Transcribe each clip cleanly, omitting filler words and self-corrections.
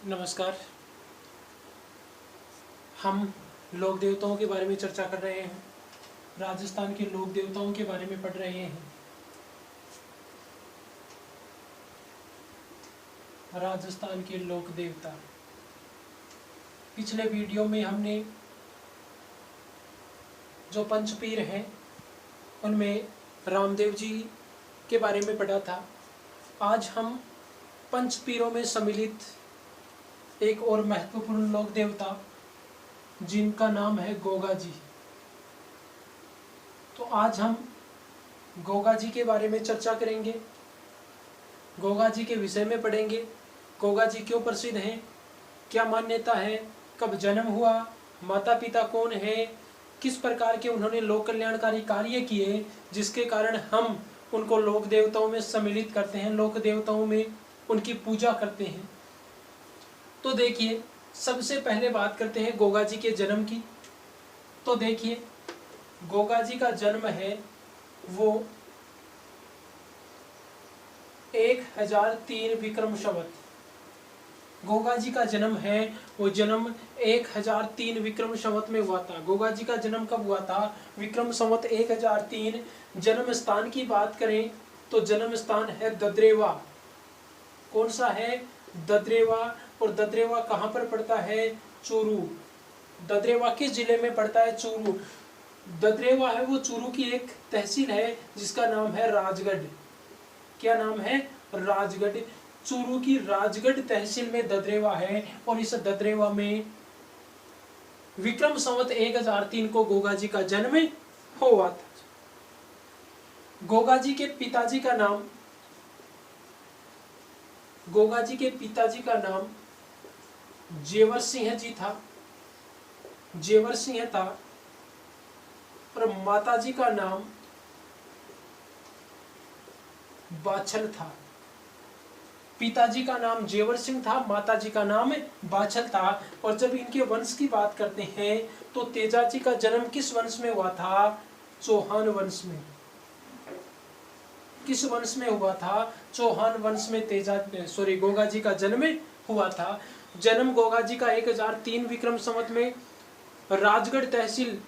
नमस्कार। हम लोक देवताओं के बारे में चर्चा कर रहे हैं। राजस्थान के लोक देवताओं के बारे में पढ़ रहे हैं। राजस्थान के लोक देवता। पिछले वीडियो में हमने जो पंचपीर हैं उनमें रामदेव जी के बारे में पढ़ा था। आज हम पंचपीरों में सम्मिलित एक और महत्वपूर्ण लोक देवता जिनका नाम है गोगा जी। तो आज हम गोगा जी के बारे में चर्चा करेंगे, गोगा जी के विषय में पढ़ेंगे। गोगा जी क्यों प्रसिद्ध हैं, क्या मान्यता है, कब जन्म हुआ, माता पिता कौन है, किस प्रकार के उन्होंने लोक कल्याणकारी कार्य किए जिसके कारण हम उनको लोक देवताओं में सम्मिलित करते हैं, लोक देवताओं में उनकी पूजा करते हैं। तो देखिए, सबसे पहले बात करते हैं गोगा जी के जन्म की। तो देखिए, गोगा जी का जन्म है वो 1003 विक्रम संवत। गोगा जी का जन्म है वो जन्म 1003 विक्रम संवत में हुआ था। गोगा जी का जन्म कब हुआ था? विक्रम संवत 1003। जन्म स्थान की बात करें तो जन्म स्थान है ददरेवा। कौन सा है? ददरेवा। और ददरेवा कहाँ पर पड़ता है? चूरू। ददरेवा किस जिले में पड़ता है? चूरू। ददरेवा है वो चूरू की एक तहसील है जिसका नाम है राजगढ़। क्या नाम है? राजगढ़। चूरू की राजगढ़ तहसील में ददरेवा है और इस ददरेवा में विक्रम संवत 1003 को गोगा जी का जन्म हुआ था। गोगा जी के पिताजी का नाम, गोगा जी के पिताजी का नाम जेवर सिंह जी था, जेवर सिंह था। और माताजी का नाम बाछल था। पिताजी का नाम जेवर सिंह था, माताजी का नाम बाछल था। और जब इनके वंश की बात करते हैं तो तेजाजी का जन्म किस वंश में हुआ था? चौहान वंश में। किस वंश में हुआ था? चौहान वंश में गोगा जी का जन्म हुआ था। जन्म गोगा जी का 1003 विक्रम संवत में राजगढ़ तहसील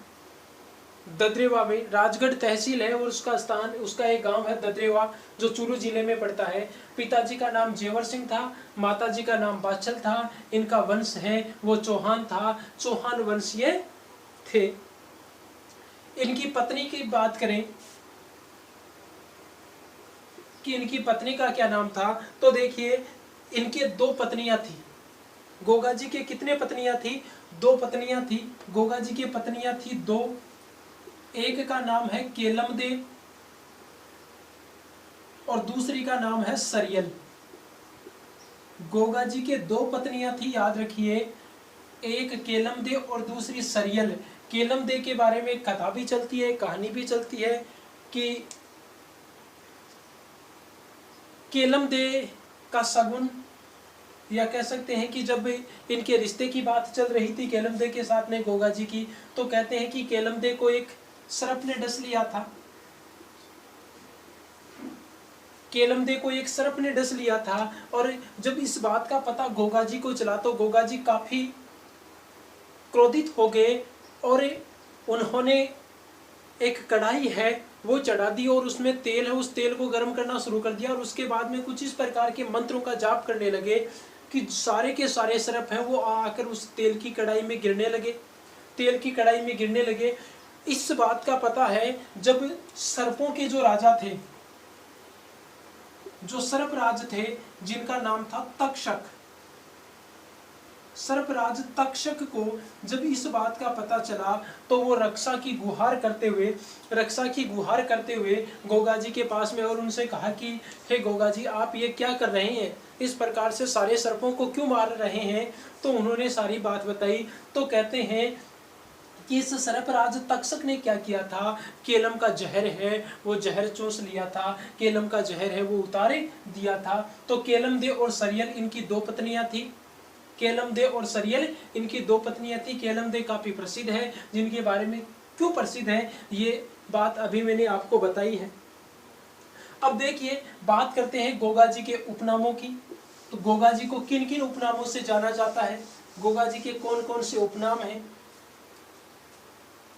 ददरेवा में, राजगढ़ तहसील है और उसका स्थान, उसका एक गांव है ददरेवा जो चूरू जिले में पड़ता है। पिताजी का नाम जेवर सिंह था, माताजी का नाम बाछल था। इनका वंश है वो चौहान था, चौहान वंशीय थे। इनकी पत्नी की बात करें कि इनकी पत्नी का क्या नाम था, तो देखिए इनके दो पत्नियां थी। गोगा जी के कितने पत्नियां थी? दो पत्नियां थी। गोगा जी की पत्नियां थी दो। एक का नाम है केलम दे और दूसरी का नाम है सरियल। गोगा जी के दो पत्नियां थी, याद रखिए, एक केलम दे और दूसरी सरियल। केलम दे के बारे में कथा भी चलती है, कहानी भी चलती है कि केलम दे का सगुन, या कह सकते हैं कि जब इनके रिश्ते की बात चल रही थी केलम दे के साथ में गोगा जी की, तो कहते हैं कि केलम दे को एक सर्प ने डस लिया था। केलम दे को एक सर्प ने डस लिया था। और जब इस बात का पता गोगा जी को चला तो गोगा जी काफी क्रोधित हो गए और उन्होंने एक कढ़ाई है वो चढ़ा दी और उसमें तेल है, उस तेल को गर्म करना शुरू कर दिया। और उसके बाद में कुछ इस प्रकार के मंत्रों का जाप करने लगे कि सारे के सारे सर्प हैं वो आकर उस तेल की कढ़ाई में गिरने लगे, तेल की कढ़ाई में गिरने लगे। इस बात का पता है जब सर्पों के जो राजा थे, जो सर्पराज थे, जिनका नाम था तक्षक, सर्पराज तक्षक को जब इस बात का पता चला तो वो रक्षा की गुहार करते हुए गोगा जी के पास में और उनसे कहा कि हे गोगा जी, आप ये क्या कर रहे हैं, इस प्रकार से सारे सर्पों को क्यों मार रहे हैं? तो उन्होंने सारी बात बताई। तो कहते हैं कि इस सर्पराज तक्षक ने क्या किया था, केलम का जहर है वो जहर चूस लिया था, केलम का जहर है वो उतारे दिया था। तो केलम दे और सरियल इनकी दो पत्नियां थी। केलम दे और सरियल इनकी दो पत्नियां थी। केलम दे काफी प्रसिद्ध है, जिनके बारे में क्यों प्रसिद्ध है ये बात अभी मैंने आपको बताई है। अब देखिए, बात करते हैं गोगा जी के उपनामों की। तो गोगा जी को किन किन उपनामों से जाना जाता है, गोगा जी के कौन कौन से उपनाम हैं।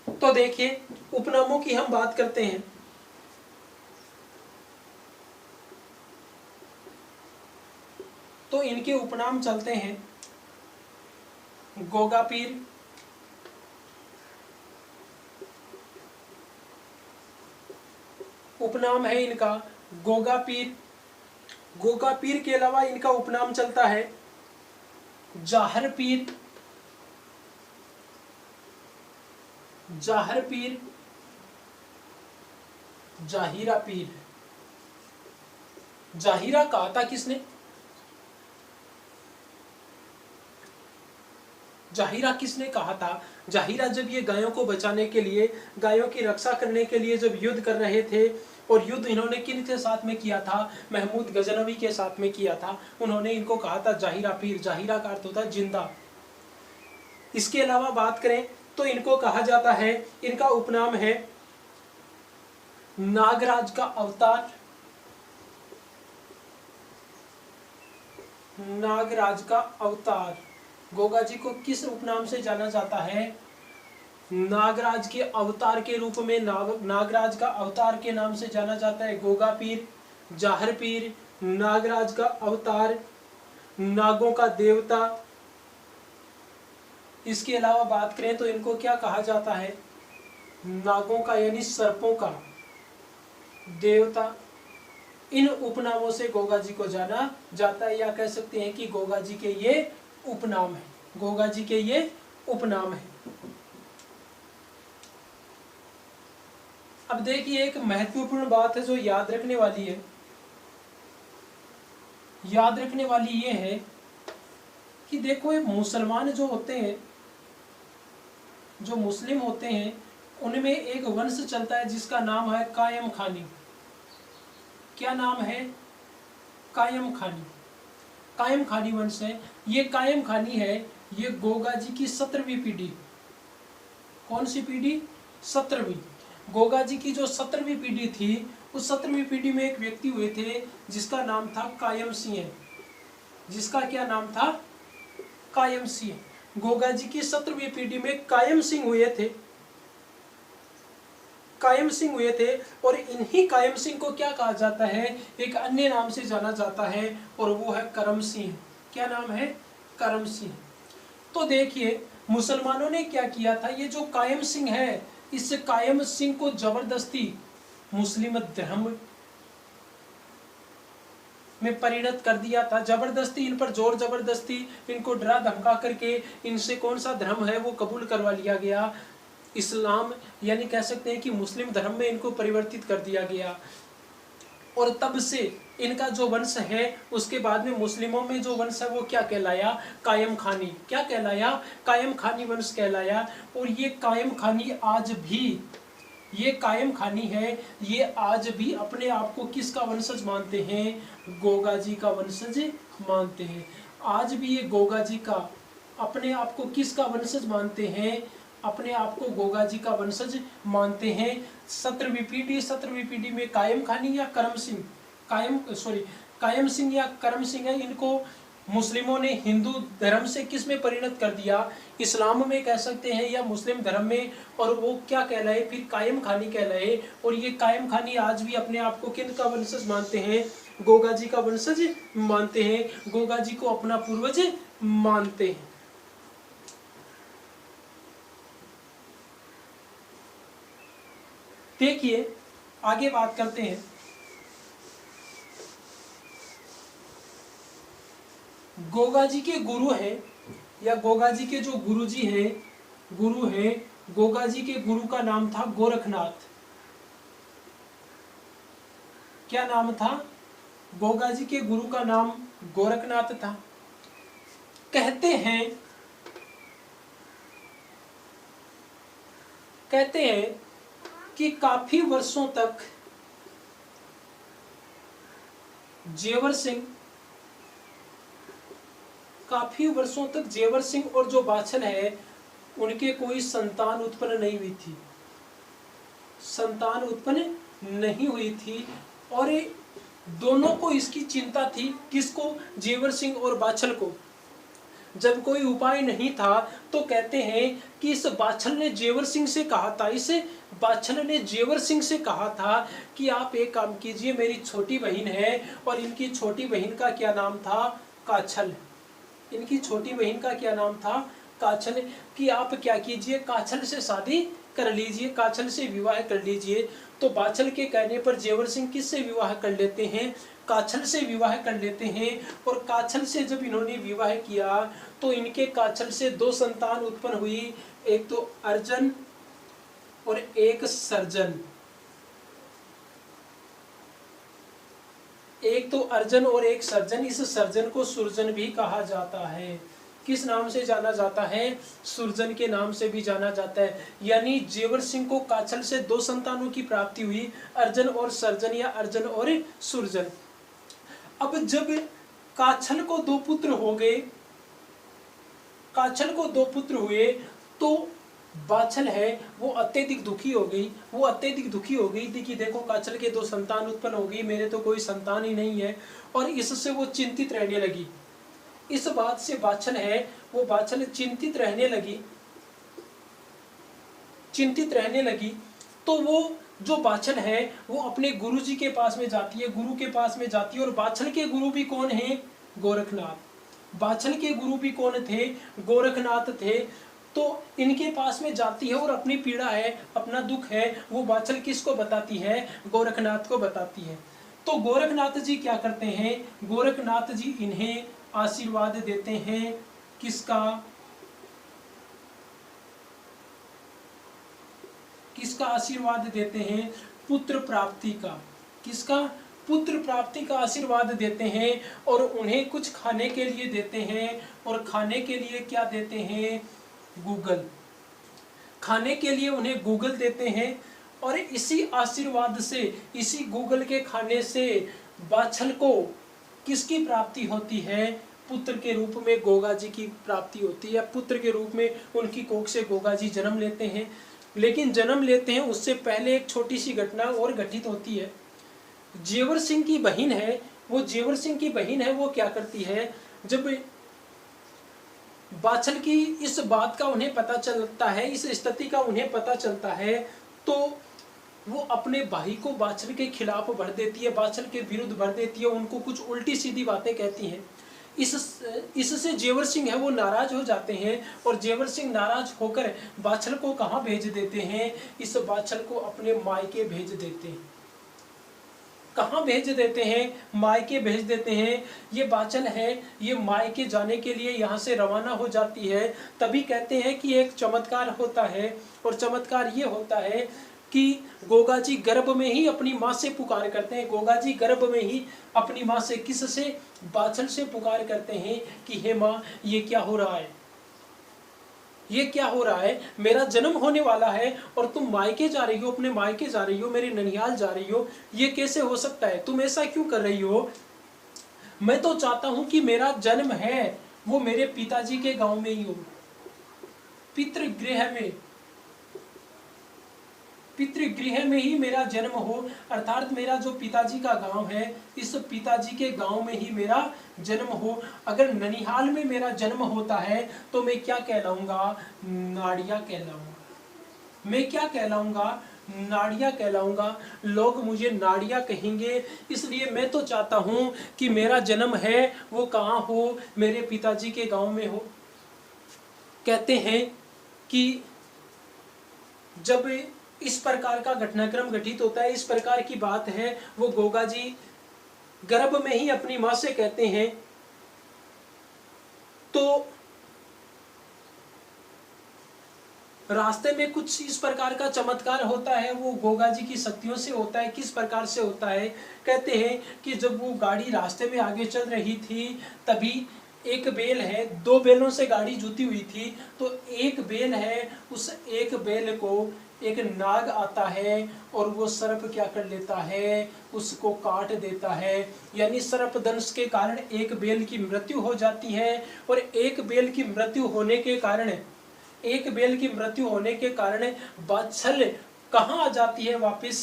तो देखिए उपनामों की हम बात करते हैं। तो इनके उपनाम चलते हैं, गोगा पीर, उपनाम है इनका गोगा पीर। गोगा पीर के अलावा इनका उपनाम चलता है जाहर पीर, जाहर पीर, जाहिरा पीर। जाहिरा कहा था किसने, जाहिरा किसने कहा था, जाहिरा जब ये गायों को बचाने के लिए, गायों की रक्षा करने के लिए जब युद्ध कर रहे थे, और युद्ध इन्होंने किन के साथ में किया था, महमूद गजनवी के साथ में किया था, उन्होंने इनको कहा था जाहिरा पीर। जाहिरा का अर्थ होता है जिंदा। इसके अलावा बात करें तो इनको कहा जाता है, इनका उपनाम है नागराज का अवतार, नागराज का अवतार। गोगा जी को किस उपनाम से जाना जाता है, नागराज के अवतार के रूप में, नागराज का अवतार के नाम से जाना जाता है। गोगा पीर, जाहर पीर, नागराज का अवतार, नागों का देवता। इसके अलावा बात करें तो इनको क्या कहा जाता है, नागों का यानी सर्पों का देवता। इन उपनामों से गोगा जी को जाना जाता है, या कह सकते हैं कि गोगा जी के ये उपनाम है, गोगा जी के ये उपनाम है। अब देखिए एक महत्वपूर्ण बात है जो याद रखने वाली है, याद रखने वाली ये है कि देखो ये मुसलमान जो होते हैं, जो मुस्लिम होते हैं, उनमें एक वंश चलता है जिसका नाम है कायम खानी। क्या नाम है, कायम खानी। कायम खानी वंश है ये। कायम खानी है ये गोगा जी की 17वीं पीढ़ी। कौन सी पीढ़ी, 17वीं। गोगा जी की जो 17वीं पीढ़ी थी, उस 17वीं पीढ़ी में एक व्यक्ति हुए थे जिसका नाम था कायम सिंह। जिसका क्या नाम था, कायम सिंह। गोगा जी की 17वीं पीढ़ी में कायम सिंह हुए थे, कायम सिंह हुए थे। और इन्हीं कायम सिंह को क्या कहा जाता है, एक अन्य नाम से जाना जाता है, और वो है करम सिंह। क्या नाम है, करम सिंह। तो देखिए मुसलमानों ने क्या किया था, ये जो कायम सिंह है, इस कायम सिंह को जबरदस्ती मुस्लिम धर्म में परिणत कर दिया था। जबरदस्ती इन पर जोर जबरदस्ती इनको डरा धमका करके इनसे कौन सा धर्म है वो कबूल करवा लिया गया, इस्लाम, यानी कह सकते हैं कि मुस्लिम धर्म में इनको परिवर्तित कर दिया गया। और तब से इनका जो वंश है, उसके बाद में मुस्लिमों में जो वंश है वो क्या कहलाया, कायम खानी। क्या कहलाया, कायम खानी वंश कहलाया। और ये कायम खानी आज भी, ये कायम खानी है, ये आज भी अपने आप को किसका वंशज मानते हैं, गोगा जी का वंशज मानते हैं। आज भी ये गोगा जी का अपने आप को किसका वंशज मानते हैं, अपने आप को गोगा जी का वंशज मानते हैं। 17वीं पीढ़ी में कायम खानी या करम सिंह, कायम सिंह या करम सिंह है, इनको मुस्लिमों ने हिंदू धर्म से किस में परिणत कर दिया, इस्लाम में कह सकते हैं, या मुस्लिम धर्म में। और वो क्या कहलाए, फिर कायम खानी कहलाए। और ये कायम खानी आज भी अपने आप को किन का वंशज मानते हैं, गोगा जी का वंशज मानते हैं, गोगा जी को अपना पूर्वज मानते हैं। देखिए आगे बात करते हैं। गोगा जी के गुरु हैं, या गोगा जी के जो गुरुजी हैं, गुरु हैं, गोगा जी के गुरु का नाम था गोरखनाथ। क्या नाम था, गोगा जी के गुरु का नाम गोरखनाथ था। कहते हैं कि काफी वर्षों तक जेवर सिंह और जो बाछल है उनके कोई संतान उत्पन्न नहीं हुई थी, संतान उत्पन्न नहीं हुई थी। और दोनों को इसकी चिंता थी। किसको? जेवर सिंह और बाछल को। जब कोई उपाय नहीं था तो कहते हैं कि इस बाछल ने जेवर सिंह से कहा था, इस बाछल ने जेवर सिंह से कहा था कि आप एक काम कीजिए, मेरी छोटी बहन है और इनकी छोटी बहन का क्या नाम था? काछल। इनकी छोटी बहन का क्या नाम था? काछल। कि आप क्या कीजिए, काछल से शादी कर लीजिए, काछल से विवाह कर लीजिए। तो बाछल के कहने पर जेवर सिंह किससे विवाह कर लेते हैं? काछल से विवाह कर लेते हैं। और काछल से जब इन्होंने विवाह किया तो इनके काछल से 2 संतान उत्पन्न हुई, एक तो अर्जन और एक सर्जन। एक तो अर्जन और एक सर्जन। इस सर्जन को सुरजन भी कहा जाता है। किस नाम से जाना जाता है? सुरजन के नाम से भी जाना जाता है। यानी जेवर सिंह को काछल से 2 संतानों की प्राप्ति हुई, अर्जन और सर्जन या अर्जन और सुरजन। अब जब काछल को 2 पुत्र हो गए, काछल को 2 पुत्र हुए तो बाछल है वो अत्यधिक दुखी हो गई। वो अत्यधिक दुखी हो गई थी कि देखो काछल के 2 संतान उत्पन्न हो गई, मेरे तो कोई संतान ही नहीं है। और इससे वो चिंतित रहने लगी। इस बात से बाछल है वो बाछल चिंतित रहने लगी, चिंतित रहने लगी। तो वो जो बाछल है वो अपने गुरु जी के पास में जाती है, गुरु के पास में जाती है। और बाछल के गुरु भी कौन है? गोरखनाथ। बाछल के गुरु भी कौन थे? गोरखनाथ थे। तो इनके पास में जाती है और अपनी पीड़ा है, अपना दुख है, वो बाछल किसको बताती है? गोरखनाथ को बताती है। तो गोरखनाथ जी क्या करते हैं? गोरखनाथ जी इन्हें आशीर्वाद देते हैं। किसका? किसका आशीर्वाद देते हैं? पुत्र प्राप्ति का। किसका? पुत्र प्राप्ति का आशीर्वाद देते हैं। और उन्हें कुछ खाने के लिए देते हैं। और खाने के लिए क्या देते हैं? गूगल। खाने के लिए उन्हें गूगल देते हैं। और इसी आशीर्वाद से, इसी गूगल के खाने से बाछल को किसकी प्राप्ति होती है? पुत्र के रूप में गोगा जी की प्राप्ति होती है। पुत्र के रूप में उनकी कोख से गोगा जी जन्म लेते हैं। लेकिन जन्म लेते हैं उससे पहले एक छोटी सी घटना और घटित होती है। जेवर सिंह की बहन है, वो जेवर सिंह की बहन है, वो क्या करती है? जब बाछल की इस बात का उन्हें पता चलता है, इस स्थिति का उन्हें पता चलता है, तो वो अपने भाई को बाछल के खिलाफ भर देती है, बाछल के विरुद्ध भर देती है, उनको कुछ उल्टी सीधी बातें कहती हैं। इससे जेवर सिंह है वो नाराज हो जाते हैं। और जेवर सिंह नाराज होकर बाछल को कहाँ भेज देते हैं? इस बाछल को अपने मायके भेज देते हैं। कहाँ भेज देते हैं? मायके भेज देते हैं। ये बाछल है ये मायके जाने के लिए यहाँ से रवाना हो जाती है। तभी कहते हैं कि एक चमत्कार होता है। और चमत्कार ये होता है कि गोगा जी गर्भ में ही अपनी माँ से पुकार करते हैं। गोगा जी गर्भ में ही अपनी माँ से, किससे? बाछल से पुकार करते हैं कि हे माँ, ये क्या हो रहा है? ये क्या हो रहा है? मेरा जन्म होने वाला है और तुम मायके जा रही हो, अपने मायके जा रही हो, मेरे ननिहाल जा रही हो। ये कैसे हो सकता है? तुम ऐसा क्यों कर रही हो? मैं तो चाहता हूं कि मेरा जन्म है वो मेरे पिताजी के गांव में ही हो, पितृगृह में, पितृगृह में ही मेरा जन्म हो। अर्थात मेरा जो पिताजी का गांव है, इस पिताजी के गांव में ही मेरा जन्म हो। अगर ननिहाल में मेरा जन्म होता है तो मैं क्या कहलाऊंगा? नाड़िया कहलाऊंगा। मैं क्या कहलाऊंगा? नाड़िया कहलाऊंगा। लोग मुझे नाड़िया कहेंगे। इसलिए मैं तो चाहता हूं कि मेरा जन्म है वो कहाँ हो? मेरे पिताजी के गांव में हो। कहते हैं कि जब इस प्रकार का घटनाक्रम घटित होता है, इस प्रकार की बात है, वो गोगा जी गर्भ में ही अपनी मां से कहते हैं। तो रास्ते में कुछ इस प्रकार का चमत्कार होता है, वो गोगा जी की शक्तियों से होता है। किस प्रकार से होता है? कहते हैं कि जब वो गाड़ी रास्ते में आगे चल रही थी, तभी एक बेल है, 2 बेलों से गाड़ी जुती हुई थी। तो एक बेल है, उस एक बेल को एक नाग आता है और वो सर्प क्या कर लेता है? उसको काट देता है। यानी सर्प दंश के कारण एक बेल की मृत्यु हो जाती है। और एक बेल की मृत्यु होने के कारण, एक बेल की मृत्यु होने के कारण बाछल कहाँ आ जाती है? वापिस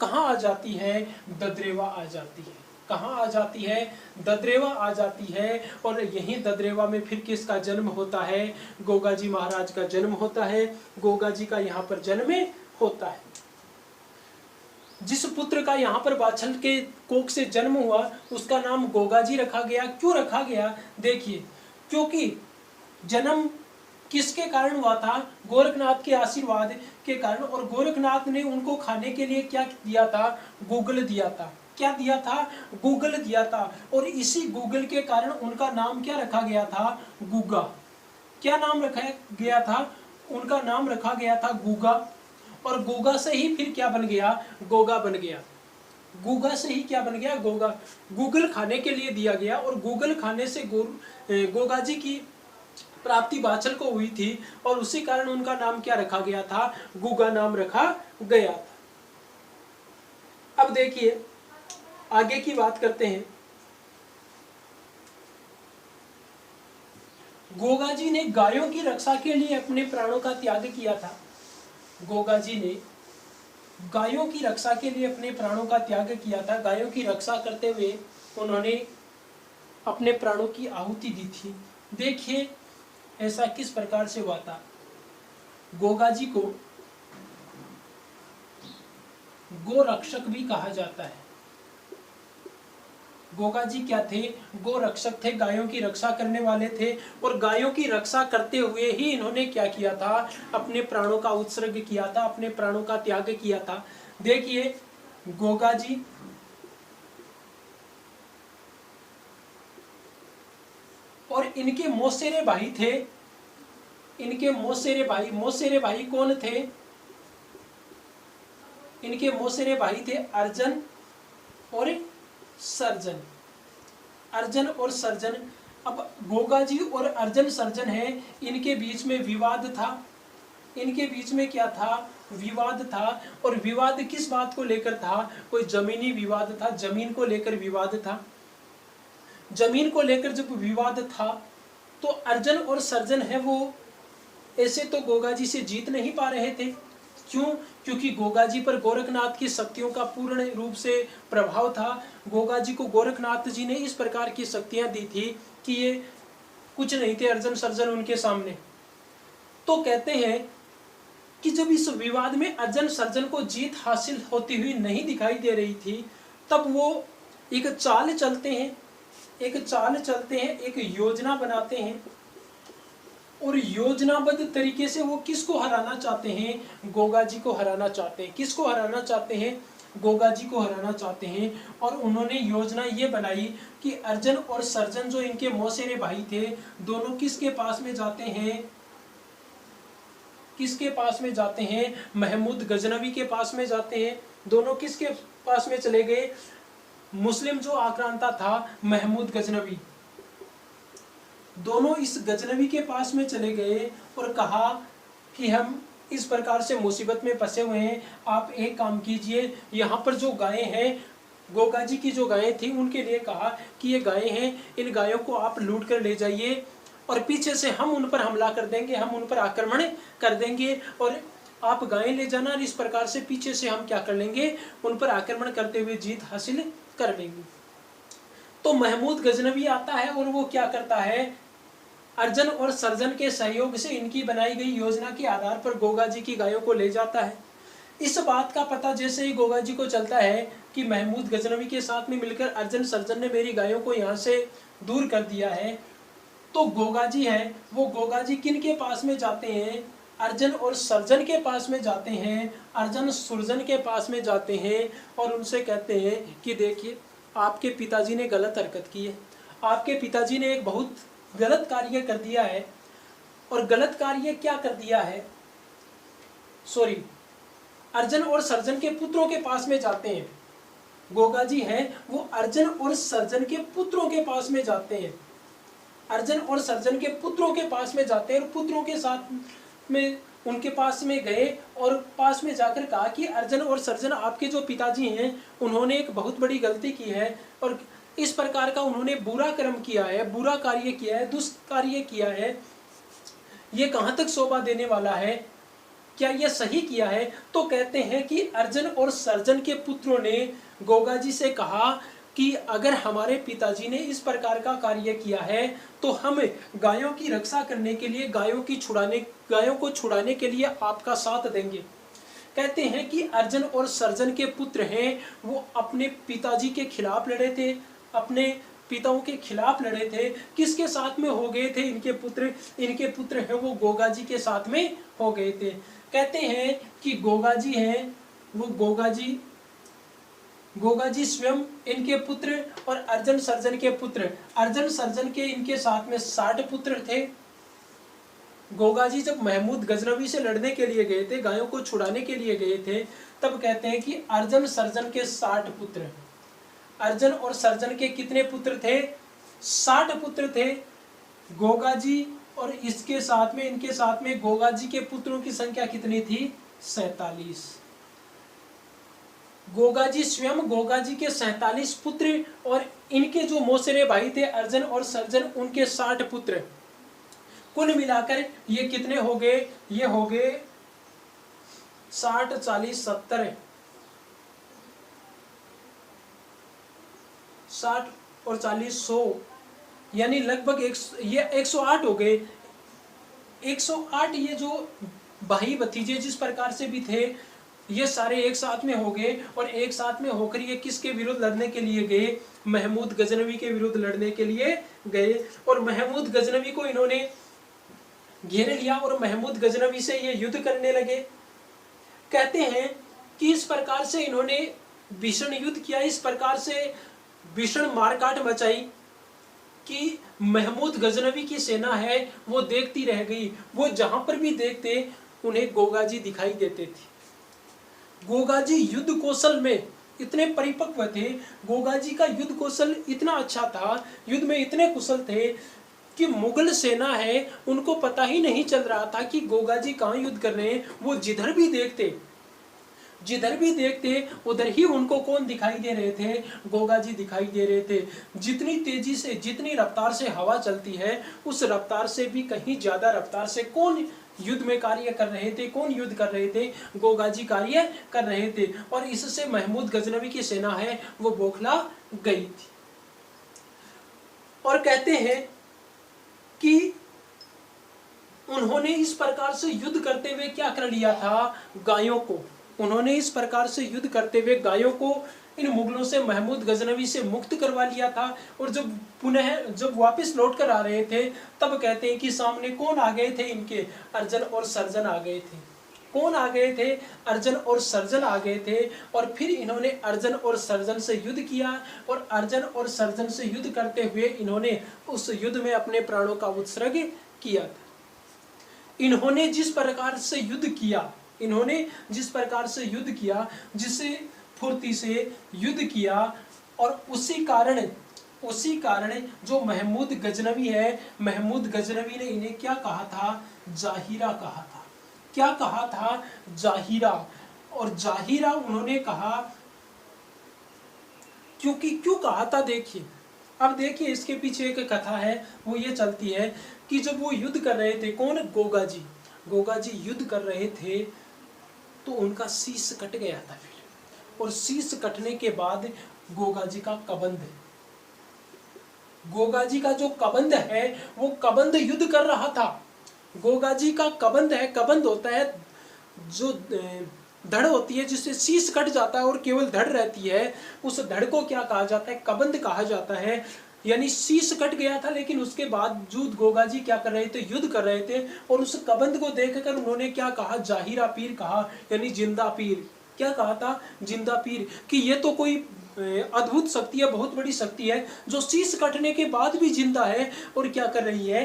कहाँ आ जाती है? ददरेवा आ जाती है। कहाँ आ जाती है? ददरेवा आ जाती है। और यहीं ददरेवा में फिर किसका जन्म होता है? गोगा जी महाराज का जन्म होता है। गोगा जी का यहाँ पर जन्म होता है। जिस पुत्र का यहाँ पर बाछल के कोख से जन्म हुआ उसका नाम गोगा जी रखा गया। क्यों रखा गया? देखिए, क्योंकि जन्म किसके कारण हुआ था? गोरखनाथ के आशीर्वाद के कारण। और गोरखनाथ ने उनको खाने के लिए क्या दिया था? गूगल दिया था। क्या दिया था? गूगल दिया था। और इसी गूगल के कारण उनका नाम क्या रखा गया था? गुगा। क्या नाम रखा गया था? उनका नाम रखा गया था गुगा। और गोगा से ही फिर क्या बन गया? गोगा बन गया। गोगा से ही क्या बन गया? गोगा। गूगल खाने के लिए दिया गया और गूगल खाने से गोगा जी की प्राप्ति बाछल को हुई थी और उसी कारण उनका नाम क्या रखा गया था? गुगा नाम रखा गया था। अब देखिए आगे की बात करते हैं। गोगा जी ने गायों की रक्षा के लिए अपने प्राणों का त्याग किया था। गोगा जी ने गायों की रक्षा के लिए अपने प्राणों का त्याग किया था। गायों की रक्षा करते हुए उन्होंने अपने प्राणों की आहुति दी थी। देखिए ऐसा किस प्रकार से हुआ था। गोगा जी को गोरक्षक भी कहा जाता है। गोगा जी क्या थे? गोरक्षक थे, गायों की रक्षा करने वाले थे। और गायों की रक्षा करते हुए ही इन्होंने क्या किया था? अपने प्राणों का उत्सर्ग किया था, अपने प्राणों का त्याग किया था। देखिए गोगा जी और इनके मौसेरे भाई थे। इनके मौसेरे भाई कौन थे? इनके मौसेरे भाई थे अर्जन और सर्जन। अर्जन और सर्जन। अब गोगा जी और अर्जन सर्जन है, इनके बीच में विवाद था। इनके बीच में क्या था? विवाद था। और विवाद किस बात को लेकर था? कोई जमीनी विवाद था। जमीन को लेकर विवाद था। जमीन को लेकर जब विवाद था तो अर्जन और सर्जन है वो ऐसे तो गोगा जी से जीत नहीं पा रहे थे। क्यों? क्योंकि गोगा जी पर गोरखनाथ की शक्तियों का पूर्ण रूप से प्रभाव था। गोगा जी को गोरखनाथ जी ने इस प्रकार की शक्तियां दी थी कि ये कुछ नहीं थे अर्जन सर्जन उनके सामने। तो कहते हैं कि जब इस विवाद में अर्जन सर्जन को जीत हासिल होती हुई नहीं दिखाई दे रही थी तब वो एक चाल चलते हैं, एक योजना बनाते हैं। और योजनाबद्ध तरीके से वो किसको हराना चाहते हैं? गोगा जी को हराना चाहते हैं। किसको हराना चाहते हैं? गोगा जी को हराना चाहते हैं। और उन्होंने योजना ये बनाई कि अर्जन और सर्जन जो इनके मौसेरे भाई थे दोनों किसके पास में जाते हैं? किसके पास में जाते हैं? महमूद गजनवी के पास में जाते हैं। दोनों किसके पास में चले गए? मुस्लिम जो आक्रांता था महमूद गजनवी, दोनों इस गजनवी के पास में चले गए और कहा कि हम इस प्रकार से मुसीबत में फंसे हुए हैं, आप एक काम कीजिए, यहाँ पर जो गायें हैं, गोगा जी की जो गायें थी उनके लिए कहा कि ये गायें हैं, इन गायों को आप लूट कर ले जाइए और पीछे से हम उन पर हमला कर देंगे, हम उन पर आक्रमण कर देंगे और आप गायें ले जाना और इस प्रकार से पीछे से हम क्या कर लेंगे? उन पर आक्रमण करते हुए जीत हासिल कर लेंगे। तो महमूद गजनवी आता है और वो क्या करता है? अर्जन और सर्जन के सहयोग से इनकी बनाई गई योजना के आधार पर गोगा जी की गायों को ले जाता है। इस बात का पता जैसे ही गोगा जी को चलता है कि महमूद गजनवी के साथ में मिलकर अर्जन सर्जन ने मेरी गायों को यहाँ से दूर कर दिया है, तो गोगा जी है वो गोगा जी किन के पास में जाते हैं? अर्जन और सर्जन के पास में जाते हैं, अर्जन सुरजन के पास में जाते हैं और उनसे कहते हैं कि देखिए आपके पिताजी ने गलत हरकत की है, आपके पिताजी ने एक बहुत गलत कार्य कर दिया है। और गलत कार्य क्या कर दिया है? सॉरी, अर्जन और सर्जन के पुत्रों के पास में जाते हैं। गोगा जी हैं वो अर्जन और सर्जन के पुत्रों के पास में जाते हैं। अर्जन और सर्जन के पुत्रों के पास में जाते हैं और पुत्रों के साथ में उनके पास में गए और पास में जाकर कहा कि अर्जन और सर्जन आपके जो पिताजी हैं उन्होंने एक बहुत बड़ी गलती की है और इस प्रकार का उन्होंने बुरा कर्म किया है, बुरा कार्य किया है, दुष्ट कार्य किया है। ये कहाँ तक शोभा देने वाला है? क्या यह सही किया है? तो कहते हैं कि अर्जन और सर्जन के पुत्रों ने गोगा जी से कहा कि अगर हमारे पिताजी ने इस प्रकार का कार्य किया है तो हम गायों की रक्षा करने के लिए, गायों को छुड़ाने के लिए आपका साथ देंगे। कहते हैं कि अर्जन और सर्जन के पुत्र हैं, वो अपने पिताजी के खिलाफ लड़े थे, अपने पिताओं के खिलाफ लड़े थे। किसके साथ में हो गए थे इनके पुत्र? इनके पुत्र हैं वो गोगा जी के साथ में हो गए थे। कहते हैं कि गोगा जी हैं वो गोगा जी स्वयं इनके पुत्र और अर्जन सर्जन के पुत्र, अर्जन सर्जन के इनके साथ में 60 पुत्र थे। गोगा जी जब महमूद गजनवी से लड़ने के लिए गए थे, गायों को छुड़ाने के लिए गए थे, तब कहते हैं कि अर्जन सर्जन के 60 पुत्र, अर्जन और सर्जन के कितने पुत्र थे? 60 पुत्र थे। गोगा जी और इसके साथ में, इनके साथ में गोगा जी के पुत्रों की संख्या कितनी थी? 47। गोगा जी स्वयं, गोगा जी के 47 पुत्र और इनके जो मौसेरे भाई थे अर्जन और सर्जन, उनके 60 पुत्र। कुल मिलाकर ये कितने हो गए? ये हो गए 60, 40, 70, 60 और 40, 100, यानी लगभग ये 108 हो गए। 108 ये जो भाई भतीजे जिस प्रकार से भी थे, ये सारे एक साथ में हो गए और एक साथ में होकर ये किसके विरुद्ध लड़ने के लिए गए? महमूद गजनवी के विरुद्ध लड़ने के लिए गए। और महमूद गजनवी को इन्होंने घेर लिया और महमूद गजनवी से ये युद्ध करने लगे। कहते हैं कि इस प्रकार से इन्होंने भीषण युद्ध किया, इस प्रकार से भीषण मारकाट मचाई कि महमूद गजनवी की सेना है वो देखती रह गई। वो जहां पर भी देखते उन्हें गोगा जी दिखाई देते थे। गोगा जी युद्ध कौशल में इतने परिपक्व थे, गोगा जी का युद्ध कौशल इतना अच्छा था, युद्ध में इतने कुशल थे कि मुगल सेना है उनको पता ही नहीं चल रहा था कि गोगा जी कहाँ युद्ध कर रहे हैं। वो जिधर भी देखते उधर ही उनको कौन दिखाई दे रहे थे? गोगा जी दिखाई दे रहे थे। जितनी तेजी से, जितनी रफ्तार से हवा चलती है, उस रफ्तार से भी कहीं ज्यादा रफ्तार से कौन युद्ध में कार्य कर रहे थे? कौन युद्ध कर रहे थे? गोगा जी कार्य कर रहे थे। और इससे महमूद गजनवी की सेना है वो बौखला गई थी। और कहते हैं कि उन्होंने इस प्रकार से युद्ध करते हुए क्या कर लिया था? गायों को, उन्होंने इस प्रकार से युद्ध करते हुए गायों को इन मुगलों से, महमूद गजनवी से मुक्त करवा लिया था। और जब वापस लौट कर आ रहे थे, तब कहते हैं कि सामने कौन आ गए थे? इनके अर्जन और सर्जन आ गए थे। कौन आ गए थे? अर्जन और सर्जन आ गए थे। और फिर इन्होंने अर्जन और सर्जन से युद्ध किया और अर्जन और सर्जन से युद्ध करते हुए इन्होंने उस युद्ध में अपने प्राणों का उत्सर्ग किया था। इन्होंने जिस प्रकार से युद्ध किया, जिस फुर्ती से युद्ध किया, और उसी कारण जो महमूद गजनवी है, महमूद गजनवी ने इन्हें क्या कहा था? जाहिरा कहा था। क्या कहा था? जाहिरा। और जाहिरा उन्होंने कहा, क्यों कहा था? देखिए, अब देखिए इसके पीछे एक कथा है, वो ये चलती है कि जब वो युद्ध कर रहे थे, कौन? गोगा जी युद्ध कर रहे थे, तो उनका शीश कट गया था फिर। और शीश कटने के बाद गोगा जी का कबंध, गोगा जी का जो कबंध है वो कबंध युद्ध कर रहा था। गोगा जी का कबंध है, कबंध होता है जो धड़ होती है जिससे शीश कट जाता है और केवल धड़ रहती है, उस धड़ को क्या कहा जाता है? कबंध कहा जाता है। यानी शीश कट गया था, लेकिन उसके बावजूद गोगा जी क्या कर रहे थे? युद्ध कर रहे थे। और उस कबंध को देखकर उन्होंने क्या कहा? जाहिरा पीर कहा, यानी जिंदा पीर। क्या कहा था? जिंदा पीर। कि ये तो कोई अद्भुत शक्ति है, बहुत बड़ी शक्ति है, जो शीश कटने के बाद भी जिंदा है और क्या कर रही है?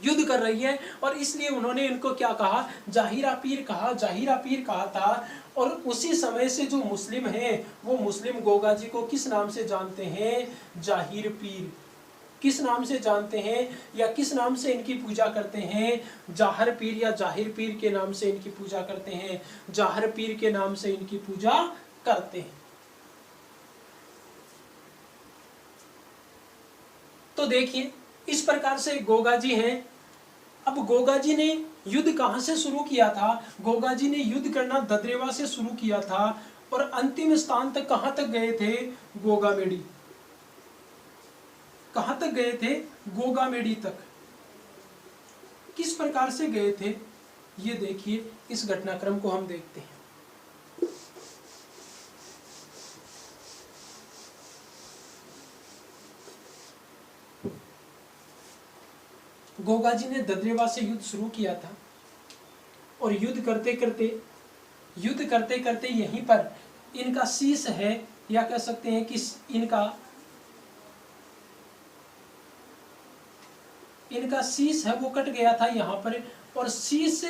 युद्ध कर रही है। और इसलिए उन्होंने इनको क्या कहा? जाहिरा पीर कहा, जाहिरा पीर कहा था। और उसी समय से जो मुस्लिम हैं, वो मुस्लिम गोगा जी को किस नाम से जानते हैं? जाहिर पीर। किस नाम से जानते हैं, या किस नाम से इनकी पूजा करते हैं? जाहर पीर या जाहिर पीर के नाम से इनकी पूजा करते हैं। जाहर पीर के नाम से इनकी पूजा करते हैं। तो देखिए, इस प्रकार से गोगा जी हैं। अब गोगा जी ने युद्ध कहां से शुरू किया था? गोगा जी ने युद्ध करना ददरेवा से शुरू किया था और अंतिम स्थान तक कहां तक गए थे? गोगामेडी। कहां तक गए थे? गोगामेडी तक। किस प्रकार से गए थे ये देखिए, इस घटनाक्रम को हम देखते हैं। गोगा जी ने ददरेवा से युद्ध शुरू किया था और युद्ध करते करते यहीं पर इनका शीश है, या कह सकते हैं कि इनका शीश है वो कट गया था यहाँ पर। और शीश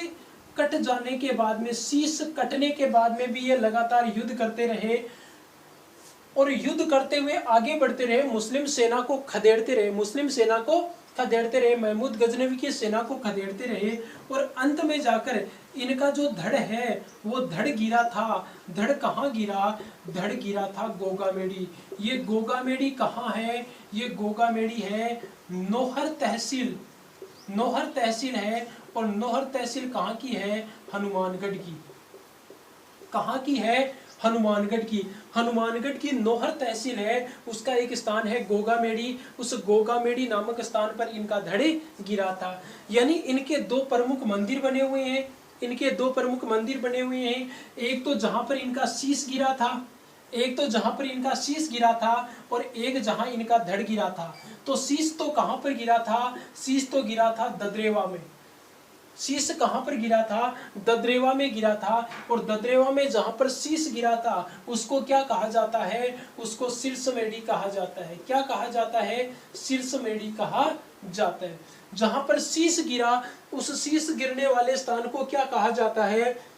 कट जाने के बाद में, शीश कटने के बाद में भी ये लगातार युद्ध करते रहे और युद्ध करते हुए आगे बढ़ते रहे, मुस्लिम सेना को खदेड़ते रहे, महमूद गजनवी की सेना को खदेड़ते रहे और अंत में जाकर इनका जो धड़ है वो धड़ गिरा था। धड़ कहाँ गिरा? धड़ गिरा था गोगामेडी। ये गोगामेडी कहाँ है? ये गोगामेडी है नौहर तहसील है। और नौहर तहसील कहाँ की है? हनुमानगढ़ की। कहाँ की है? हनुमानगढ़ की। हनुमानगढ़ की नौहर तहसील है, उसका एक स्थान है गोगामेडी। उस गोगामेडी नामक स्थान पर इनका धड़ गिरा था। यानी इनके दो प्रमुख मंदिर बने हुए हैं। एक तो जहां पर इनका शीश गिरा था, और एक जहां इनका धड़ गिरा था। तो शीश तो कहां पर गिरा था? शीश तो गिरा था ददरेवा में। शीश कहां पर गिरा था? ददरेवा में गिरा था। और ददरेवा में जहां पर शीश गिरा था उसको क्या कहा जाता है? उसको शीर्षमेढ़ी कहा जाता है। क्या कहा जाता है? शीर्षमेढ़ी कहा जाता है। जहां पर शीश गिरा, उस शीश गिरने वाले स्थान को क्या कहा जाता है?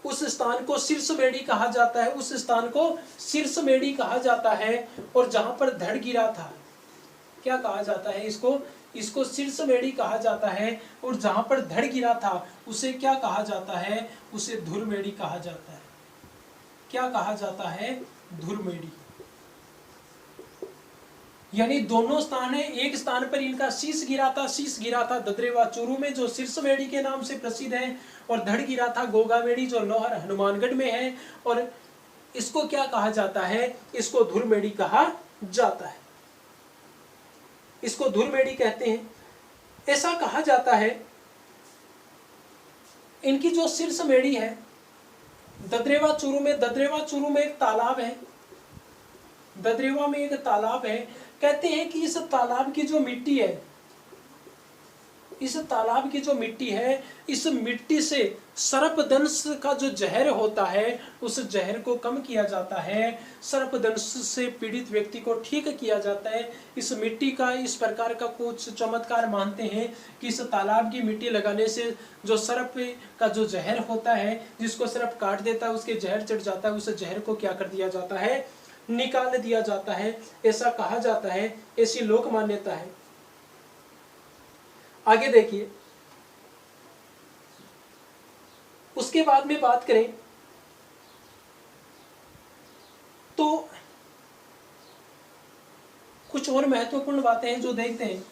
उस स्थान को शीर्षमेढ़ी कहा जाता है। उस स्थान को शीर्षमेढ़ी कहा जाता है। और जहां पर धड़ गिरा था, क्या कहा जाता है? इसको शीर्षमेढ़ी कहा जाता है। और जहां पर धड़ गिरा था उसे क्या कहा जाता है? उसे धुरमेढ़ी कहा जाता है। क्या कहा जाता है? धुरमेढ़ी। यानी दोनों स्थान है। एक स्थान पर इनका शीश गिरा था ददरेवा चूरू में, जो शीर्षमेढ़ी के नाम से प्रसिद्ध है। और धड़ गिरा था गोगामेढ़ी, जो नौहर हनुमानगढ़ में है। और इसको क्या कहा जाता है? इसको धुरमेढ़ी कहा जाता है। इसको धुरमेढ़ी कहते हैं। ऐसा कहा जाता है इनकी जो शीर्षमेढ़ी है ददरेवा चूरू में एक तालाब है। ददरेवा में एक तालाब है। कहते हैं कि इस तालाब की जो मिट्टी है, इस मिट्टी से सर्पदंश का जो जहर होता है उस जहर को कम किया जाता है। सर्पदंश से पीड़ित व्यक्ति को ठीक किया जाता है। इस मिट्टी का इस प्रकार का कुछ चमत्कार मानते हैं कि इस तालाब की मिट्टी लगाने से जो सर्प का जो जहर होता है, जिसको सर्प काट देता है, उसके जहर चढ़ जाता है, उस जहर को क्या कर दिया जाता है? निकाल दिया जाता है। ऐसा कहा जाता है, ऐसी लोक मान्यता है। आगे देखिए, उसके बाद में बात करें तो कुछ और महत्वपूर्ण बातें हैं जो देखते हैं।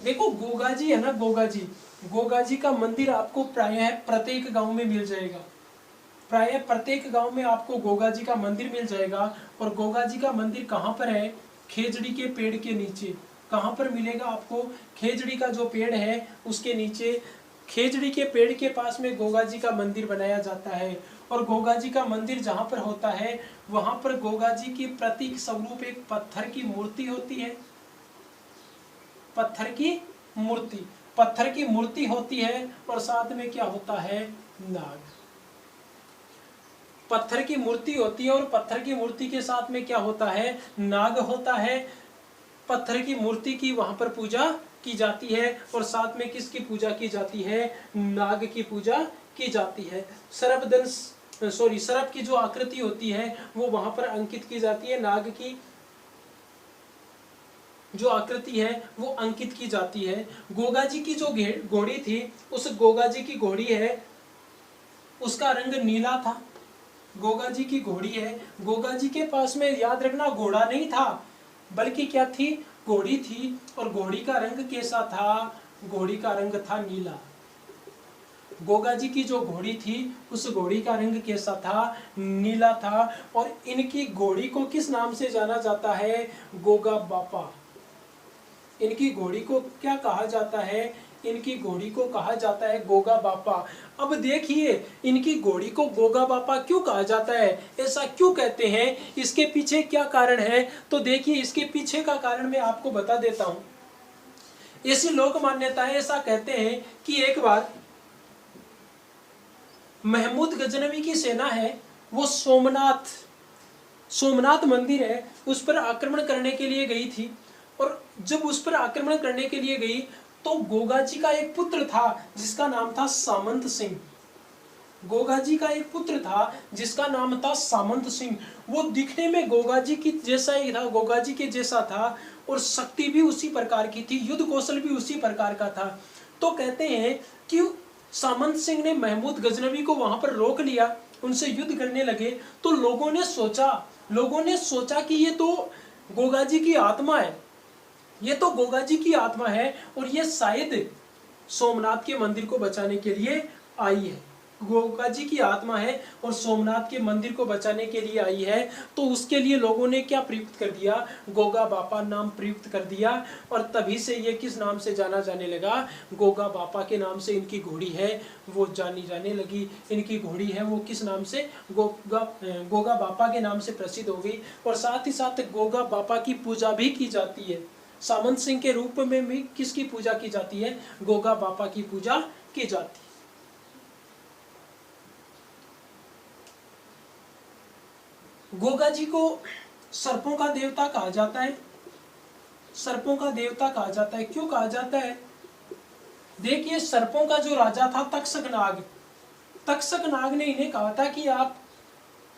देखो गोगा जी है ना, गोगा जी का मंदिर आपको प्रायः प्रत्येक गांव में मिल जाएगा। प्रायः प्रत्येक गांव में आपको गोगा जी का मंदिर मिल जाएगा। और गोगा जी का मंदिर कहां पर है? खेजड़ी के पेड़ के नीचे। कहां पर मिलेगा आपको? खेजड़ी का जो पेड़ है उसके नीचे, खेजड़ी के पेड़ के पास में गोगा जी का मंदिर बनाया जाता है। और गोगा जी का मंदिर जहां पर होता है वहां पर गोगा जी की प्रतीक स्वरूप एक पत्थर की मूर्ति होती है। पत्थर की मूर्ति होती है। और साथ में क्या होता है? नाग। पत्थर की मूर्ति होती है और पत्थर की मूर्ति के साथ में क्या होता है? नाग होता है। पत्थर की मूर्ति की वहां पर पूजा की जाती है। और साथ में किसकी पूजा की जाती है? नाग की पूजा की जाती है। सर्प की जो आकृति होती है वो वहां पर अंकित की जाती है। नाग की जो आकृति है वो अंकित की जाती है। गोगा जी की जो घोड़ी थी, उस गोगा जी की घोड़ी है उसका रंग नीला था। गोगा जी की घोड़ी है। गोगा जी के पास में, याद रखना, घोड़ा नहीं था बल्कि क्या थी? घोड़ी थी। और घोड़ी का रंग कैसा था? घोड़ी का रंग था नीला। गोगा जी की जो घोड़ी थी उस घोड़ी का रंग कैसा था? नीला था। और इनकी घोड़ी को किस नाम से जाना जाता है? गोगा बापा। इनकी घोड़ी को क्या कहा जाता है? इनकी घोड़ी को कहा जाता है गोगा बापा। अब देखिए, इनकी घोड़ी को गोगा बापा क्यों कहा जाता है, ऐसा क्यों कहते हैं, इसके पीछे क्या कारण है? तो देखिए, इसके पीछे का कारण मैं आपको बता देता हूं। ऐसी लोक मान्यताएं ऐसा कहते हैं कि एक बार महमूद गजनवी की सेना है, वो सोमनाथ मंदिर है, उस पर आक्रमण करने के लिए गई थी। और जब उस पर आक्रमण करने के लिए गई तो गोगा जी का एक पुत्र था जिसका नाम था सामंत सिंह। गोगा जी का एक पुत्र था जिसका नाम था सामंत सिंह। वो दिखने में गोगा जी की जैसा ही था, गोगा जी के जैसा था, और शक्ति भी उसी प्रकार की थी, युद्ध कौशल भी उसी प्रकार का था। तो कहते हैं कि सामंत सिंह ने महमूद गजनवी को वहां पर रोक लिया, उनसे युद्ध करने लगे। तो लोगों ने सोचा कि ये तो गोगा जी की आत्मा है, ये तो गोगा जी की आत्मा है, और ये शायद सोमनाथ के मंदिर को बचाने के लिए आई है। गोगा जी की आत्मा है और सोमनाथ के मंदिर को बचाने के लिए आई है। तो उसके लिए लोगों ने क्या प्रयुक्त कर दिया? गोगा बापा नाम प्रयुक्त कर दिया। और तभी से ये किस नाम से जाना जाने लगा? गोगा बापा के नाम से इनकी घोड़ी है वो जानी जाने लगी। इनकी घोड़ी है वो किस नाम से? गोगा बापा के नाम से प्रसिद्ध हो गई। और साथ ही साथ गोगा बापा की पूजा भी की जाती है। सामंत सिंह के रूप में भी किसकी पूजा की जाती है? गोगा बापा की पूजा की जाती है। गोगा जी को सर्पों का देवता कहा जाता है। सर्पों का देवता कहा जाता है, क्यों कहा जाता है? देखिए, सर्पों का जो राजा था तक्षक नाग ने इन्हें कहा था कि आप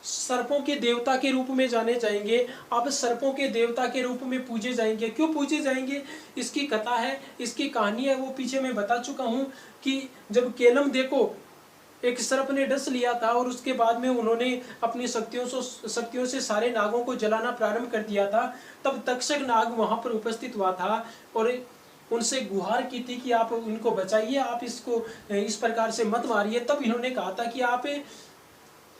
सर्पों के देवता के रूप में जाने जाएंगे, आप सर्पों के देवता के रूप में पूजे जाएंगे। क्यों पूजे जाएंगे? इसकी कथा है, इसकी कहानी है, वो पीछे मैं बता चुका हूं कि जब केलम देखो एक सर्प ने डस लिया था और उसके बाद में उन्होंने अपनी शक्तियों से सारे नागों को जलाना प्रारंभ कर दिया था। तब तक्षक नाग वहां पर उपस्थित हुआ था और उनसे गुहार की थी कि आप इनको बचाइए, आप इसको इस प्रकार से मत मारिए। तब इन्होंने कहा था कि आप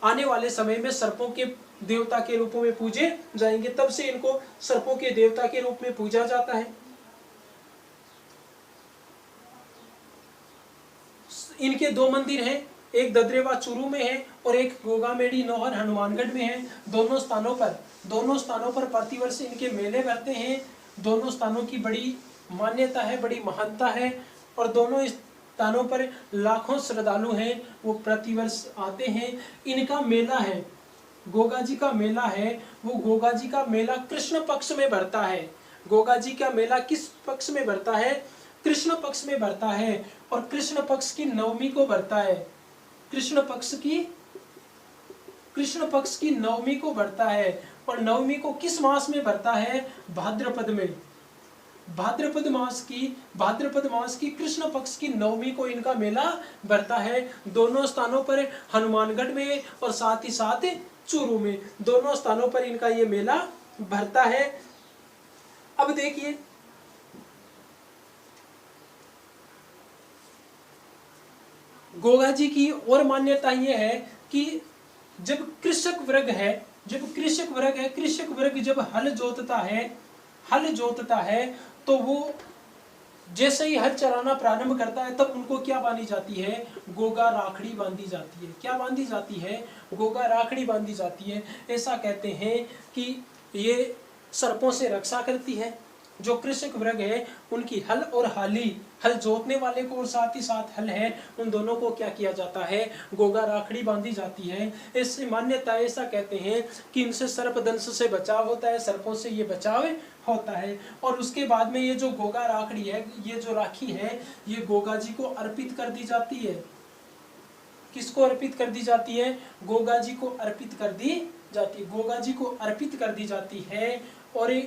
आने वाले समय में सर्पों के देवता के रूप में पूजे जाएंगे। तब से इनको सर्पों के देवता के रूप में पूजा जाता है। इनके दो मंदिर हैं, एक ददरेवा चूरू में है और एक गोगामेडी नौहर हनुमानगढ़ में है। दोनों स्थानों पर प्रतिवर्ष इनके मेले भरते हैं। दोनों स्थानों की बड़ी मान्यता है, बड़ी महानता है, और दोनों स्थानों पर लाखों श्रद्धालु हैं, वो प्रतिवर्ष आते हैं। इनका मेला है, गोगा जी का मेला है, वो गोगा जी का मेला कृष्ण पक्ष में भरता है। गोगा जी का मेला किस पक्ष में भरता है? कृष्ण पक्ष में भरता है, और कृष्ण पक्ष की नवमी को भरता है। कृष्ण पक्ष की नवमी को भरता है। और नवमी को किस मास में भरता है? भाद्रपद में। भाद्रपद मास की कृष्ण पक्ष की नवमी को इनका मेला भरता है। दोनों स्थानों पर, हनुमानगढ़ में और साथ ही साथ चूरू में, दोनों स्थानों पर इनका ये मेला भरता है। अब देखिए, गोगा जी की और मान्यता यह है कि जब कृषक वर्ग जब हल जोतता है तो वो जैसे ही हल चलाना प्रारंभ करता है तब उनको क्या बांधी जाती है? गोगा राखड़ी बांधी जाती है। क्या बांधी जाती है? गोगा राखड़ी बांधी जाती है। ऐसा कहते हैं कि ये सर्पों से रक्षा करती है। जो कृषक वर्ग है उनकी हल और हाली, हल जोतने वाले को और साथ ही साथ हल है, उन दोनों को क्या किया जाता है? गोगा राखड़ी बांधी जाती है। इससे मान्यता ऐसा कहते हैं कि इनसे सर्प दंश से बचाव होता है, सर्पों से ये बचाव होता है। और उसके बाद में ये जो गोगा राखड़ी है, ये जो राखी है, ये गोगा जी को अर्पित कर दी जाती है। किसको अर्पित कर दी जाती है? गोगा जी को अर्पित कर दी जाती है। गोगा जी को अर्पित कर दी जाती है। और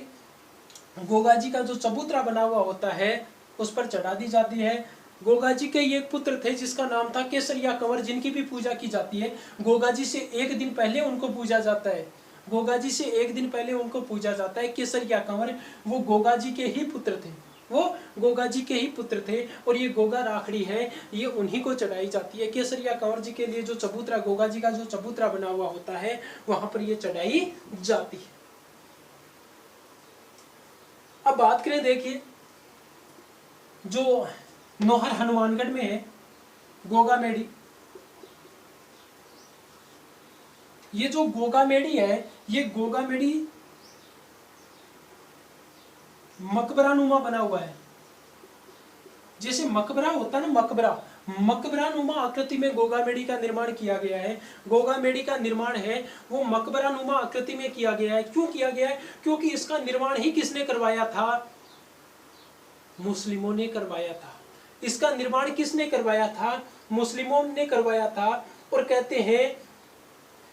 गोगा जी का जो चबूतरा बना हुआ होता है उस पर चढ़ा दी जाती है। गोगा जी के एक पुत्र थे जिसका नाम था केसरिया कंवर, जिनकी भी पूजा की जाती है। गोगा जी से एक दिन पहले उनको पूजा जाता है। गोगा जी से एक दिन पहले उनको पूजा जाता है। केसरिया कंवर वो गोगा जी के ही पुत्र थे। वो गोगा जी के ही पुत्र थे। और ये गोगा राखड़ी है, ये उन्हीं को चढ़ाई जाती है। केसरिया कंवर जी के लिए जो चबूतरा, गोगा जी का जो चबूतरा बना हुआ होता है, वहां पर ये चढ़ाई जाती है। अब बात करें, देखिए जो नोहर हनुमानगढ़ में है गोगा मेड़ी, ये जो गोगा मेड़ी है, ये गोगा मेड़ी मकबरा नुमा बना हुआ है। जैसे मकबरा होता है ना, मकबरा नुमा आकृति में गोगा मेड़ी का निर्माण किया गया है। गोगा मेड़ी का निर्माण है वो मकबरा नुमा आकृति में किया गया है। क्यों किया गया है? क्योंकि इसका निर्माण ही किसने करवाया था? मुस्लिमों ने करवाया था। इसका निर्माण किसने करवाया था? मुस्लिमों ने करवाया था। और कहते हैं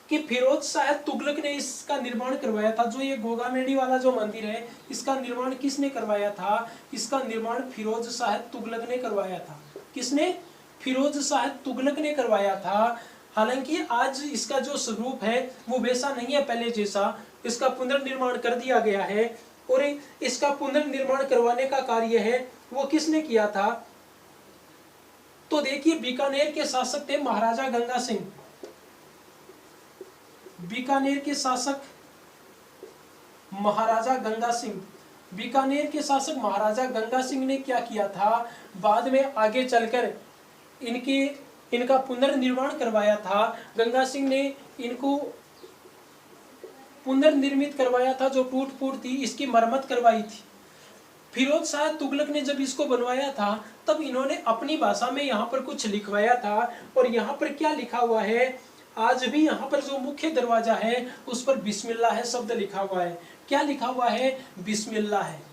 कि फिरोज शाह तुगलक ने इसका निर्माण करवाया था। जो ये गोगा मेड़ी वाला जो मंदिर है, इसका निर्माण किसने करवाया था? इसका निर्माण फिरोज शाह तुगलक ने करवाया था। किसने? फिरोज शाह तुगलक ने करवाया था। हालांकि आज इसका जो स्वरूप है वो वैसा नहीं है पहले जैसा, इसका पुनर्निर्माण कर दिया गया है। और इसका पुनर्निर्माण करवाने का कार्य है वो किसने किया था? तो देखिए, बीकानेर के शासक थे महाराजा गंगा सिंह। बीकानेर के शासक महाराजा गंगा सिंह, बीकानेर के शासक महाराजा गंगा सिंह ने क्या किया था? बाद में आगे चलकर इनका पुनर्निर्माण करवाया था। गंगा सिंह ने इनको पुनर्निर्मित करवाया था। जो टूट फूट थी इसकी मरम्मत करवाई थी। फिरोज शाह तुगलक ने जब इसको बनवाया था तब इन्होंने अपनी भाषा में यहाँ पर कुछ लिखवाया था। और यहाँ पर क्या लिखा हुआ है? आज भी यहाँ पर जो मुख्य दरवाजा है उस पर बिस्मिल्लाह है शब्द लिखा हुआ है। क्या लिखा हुआ है? बिस्मिल्लाह है।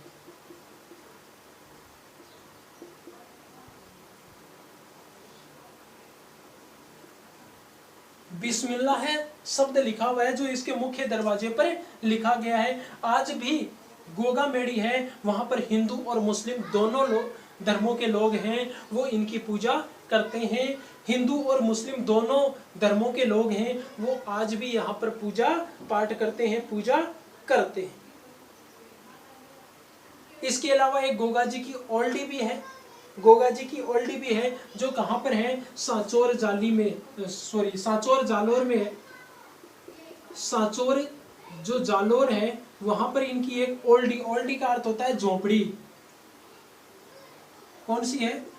बिस्मिल्लाह है शब्द लिखा हुआ है जो इसके मुख्य दरवाजे पर लिखा गया है। आज भी गोगा मेड़ी है, वहां पर हिंदू और मुस्लिम दोनों धर्मों के लोग हैं, वो इनकी पूजा करते हैं। हिंदू और मुस्लिम दोनों धर्मों के लोग हैं, वो आज भी यहाँ पर पूजा पाठ करते हैं, पूजा करते हैं। इसके अलावा एक गोगा जी की ओल्डी भी है। गोगा जी की ओल्डी भी है जो कहाँ पर है? सांचौर जालोर में है। सांचौर जो जालोर है वहां पर इनकी एक ओल्डी, ओल्डी का अर्थ होता है झोपड़ी। कौन सी है?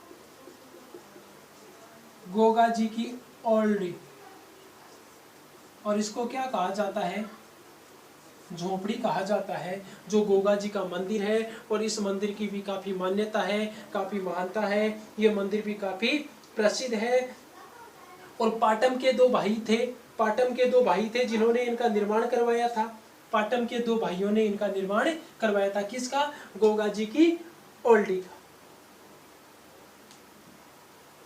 गोगा जी की ओल्डी। और इसको क्या कहा जाता है? झोपड़ी कहा जाता है। जो गोगा जी का मंदिर है और इस मंदिर की भी काफी मान्यता है, काफी महानता है। ये मंदिर भी काफी प्रसिद्ध है। और पाटम के दो भाई थे जिन्होंने इनका निर्माण करवाया था। पाटम के दो भाइयों ने इनका निर्माण करवाया था। किसका? गोगा जी की ओल्डी का।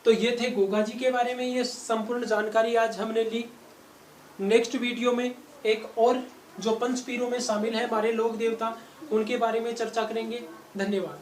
तो ये थे गोगा जी के बारे में ये संपूर्ण जानकारी आज हमने ली। नेक्स्ट वीडियो में एक और जो पंच पीरों में शामिल है हमारे लोक देवता, उनके बारे में चर्चा करेंगे। धन्यवाद।